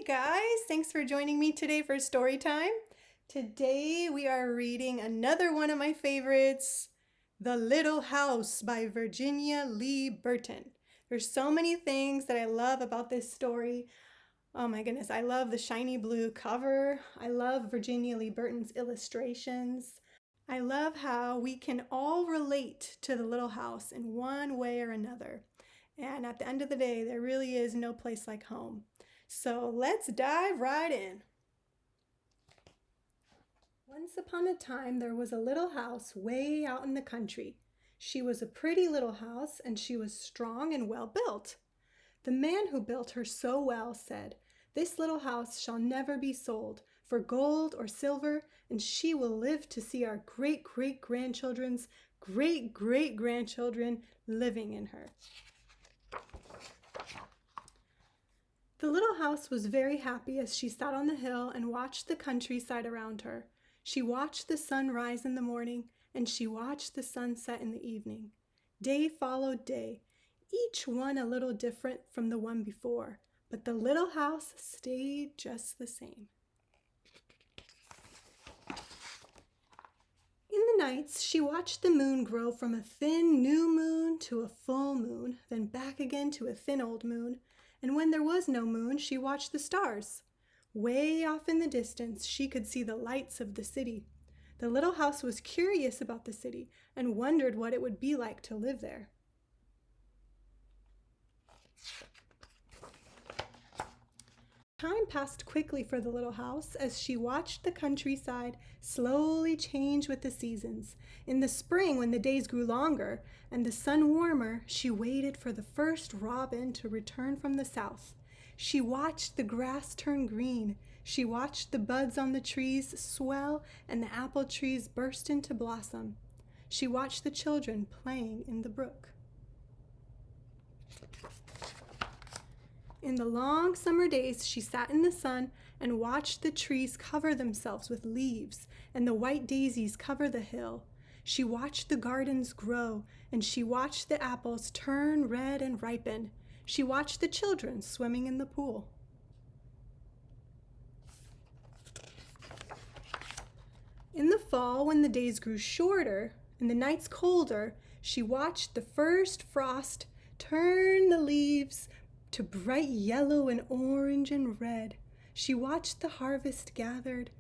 guys, thanks for joining me today for story time. Today we are reading another one of my favorites, The Little House by Virginia Lee Burton. There's so many things that I love about this story. Oh my goodness, I love the shiny blue cover. I love Virginia Lee Burton's illustrations. I love how we can all relate to the little house in one way or another. And at the end of the day, there really is no place like home. So let's dive right in. Once upon a time, there was a little house way out in the country. She was a pretty little house, and she was strong and well built. The man who built her so well said, "This little house shall never be sold for gold or silver, and she will live to see our great-great-grandchildren's great-great-grandchildren living in her." The little house was very happy as she sat on the hill and watched the countryside around her. She watched the sun rise in the morning, and she watched the sun set in the evening. Day followed day, each one a little different from the one before, but the little house stayed just the same. In the nights, she watched the moon grow from a thin new moon to a full moon, then back again to a thin old moon. And when there was no moon, she watched the stars. Way off in the distance, she could see the lights of the city. The little house was curious about the city and wondered what it would be like to live there. Time passed quickly for the little house as she watched the countryside slowly change with the seasons. In the spring, when the days grew longer and the sun warmer, she waited for the first robin to return from the south. She watched the grass turn green. She watched the buds on the trees swell and the apple trees burst into blossom. She watched the children playing in the brook. In the long summer days, she sat in the sun and watched the trees cover themselves with leaves and the white daisies cover the hill. She watched the gardens grow, and she watched the apples turn red and ripen. She watched the children swimming in the pool. In the fall, when the days grew shorter and the nights colder, she watched the first frost turn the leaves to bright yellow and orange and red. She watched the harvest gathered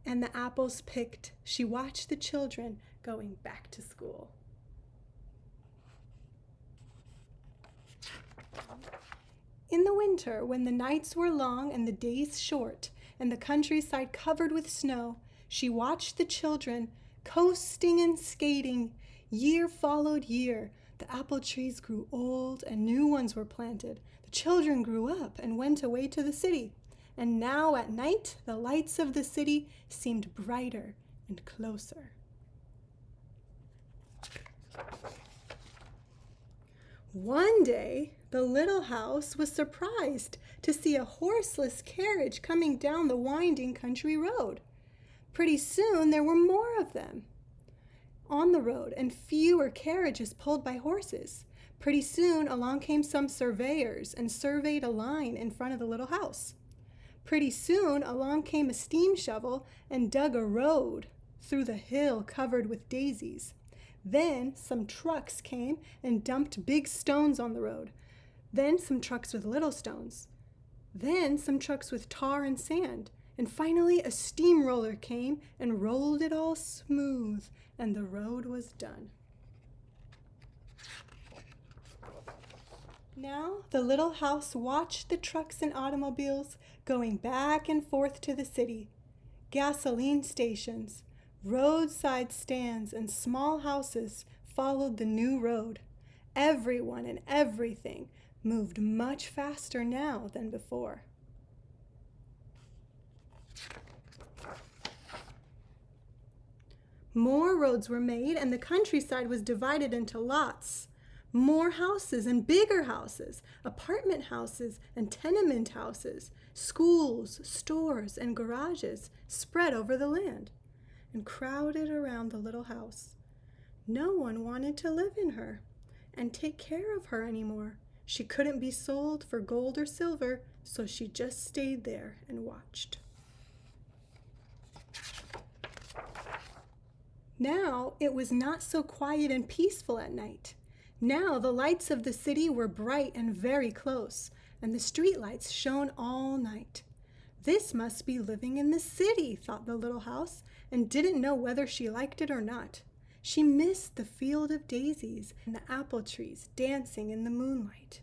and the apples picked. She watched the children going back to school. In the winter, when the nights were long and the days short and the countryside covered with snow, she watched the children coasting and skating. Year followed year. The apple trees grew old and new ones were planted. The children grew up and went away to the city. And now at night, the lights of the city seemed brighter and closer. One day, the little house was surprised to see a horseless carriage coming down the winding country road. Pretty soon, there were more of them on the road and fewer carriages pulled by horses. Pretty soon along came some surveyors and surveyed a line in front of the little house. Pretty soon along came a steam shovel and dug a road through the hill covered with daisies. Then some trucks came and dumped big stones on the road. Then some trucks with little stones. Then some trucks with tar and sand. And finally a steamroller came and rolled it all smooth, and the road was done. Now the little house watched the trucks and automobiles going back and forth to the city. Gasoline stations, roadside stands, and small houses followed the new road. Everyone and everything moved much faster now than before. More roads were made, and the countryside was divided into lots. More houses and bigger houses, apartment houses and tenement houses, schools, stores, and garages spread over the land and crowded around the little house. No one wanted to live in her and take care of her anymore. She couldn't be sold for gold or silver, so she just stayed there and watched. Now it was not so quiet and peaceful at night. Now the lights of the city were bright and very close, and the street lights shone all night. This must be living in the city, thought the little house, and didn't know whether she liked it or not. She missed the field of daisies and the apple trees dancing in the moonlight.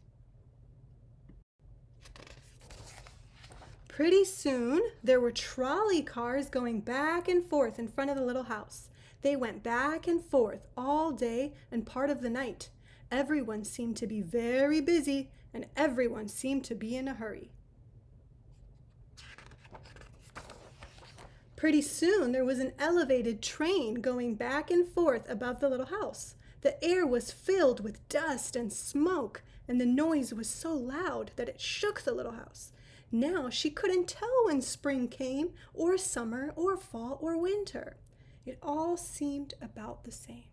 Pretty soon, there were trolley cars going back and forth in front of the little house. They went back and forth all day and part of the night. Everyone seemed to be very busy, and everyone seemed to be in a hurry. Pretty soon, there was an elevated train going back and forth above the little house. The air was filled with dust and smoke, and the noise was so loud that it shook the little house. Now she couldn't tell when spring came, or summer, or fall, or winter. It all seemed about the same.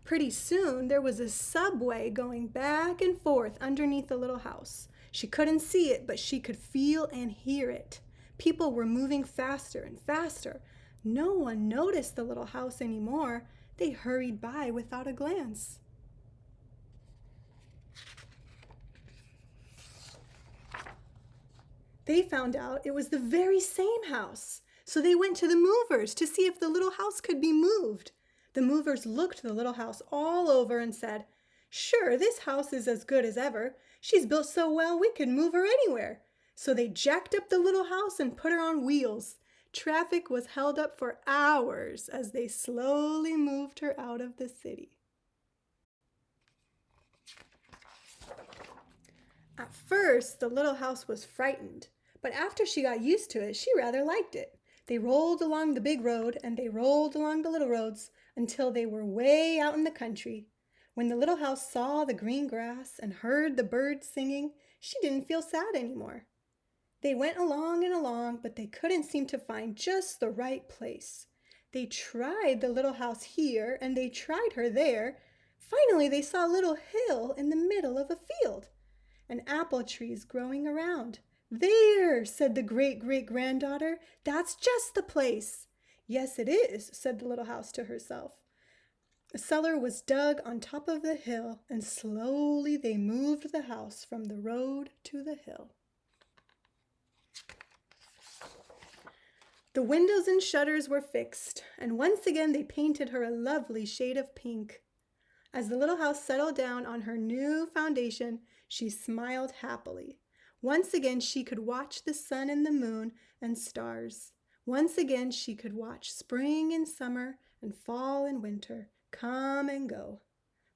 Pretty soon, there was a subway going back and forth underneath the little house. She couldn't see it, but she could feel and hear it. People were moving faster and faster. No one noticed the little house anymore. They hurried by without a glance. They found out it was the very same house. So they went to the movers to see if the little house could be moved. The movers looked the little house all over and said, "Sure, this house is as good as ever. She's built so well we could move her anywhere." So they jacked up the little house and put her on wheels. Traffic was held up for hours as they slowly moved her out of the city. At first, the little house was frightened, but after she got used to it, she rather liked it. They rolled along the big road and they rolled along the little roads until they were way out in the country. When the little house saw the green grass and heard the birds singing, she didn't feel sad anymore. They went along and along, but they couldn't seem to find just the right place. They tried the little house here and they tried her there. Finally, they saw a little hill in the middle of a field and apple trees growing around. "There," said the great-great-granddaughter, "that's just the place." "Yes, it is," said the little house to herself. A cellar was dug on top of the hill, and slowly they moved the house from the road to the hill. The windows and shutters were fixed, and once again they painted her a lovely shade of pink. As the little house settled down on her new foundation, she smiled happily. Once again she could watch the sun and the moon and stars. Once again she could watch spring and summer and fall and winter come and go.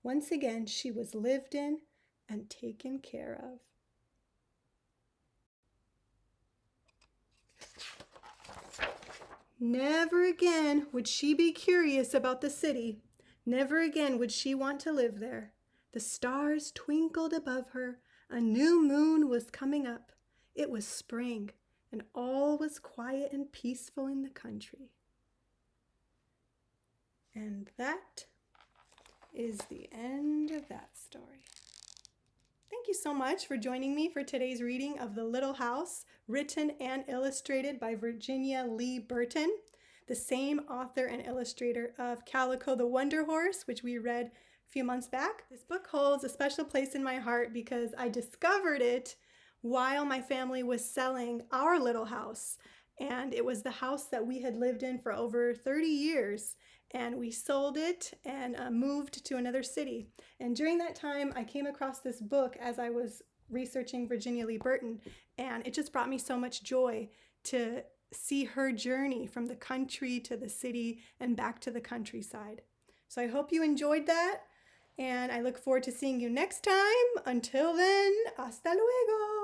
Once again she was lived in and taken care of. Never again would she be curious about the city. Never again would she want to live there. The stars twinkled above her. A new moon was coming up. It was spring, and all was quiet and peaceful in the country. And that is the end of that story. Thank you so much for joining me for today's reading of The Little House, written and illustrated by Virginia Lee Burton, the same author and illustrator of Calico the Wonder Horse, which we read a few months back. This book holds a special place in my heart because I discovered it while my family was selling our little house. And it was the house that we had lived in for over 30 years. And we sold it and moved to another city. And during that time, I came across this book as I was researching Virginia Lee Burton. And it just brought me so much joy to see her journey from the country to the city and back to the countryside. So I hope you enjoyed that. And I look forward to seeing you next time. Until then, hasta luego.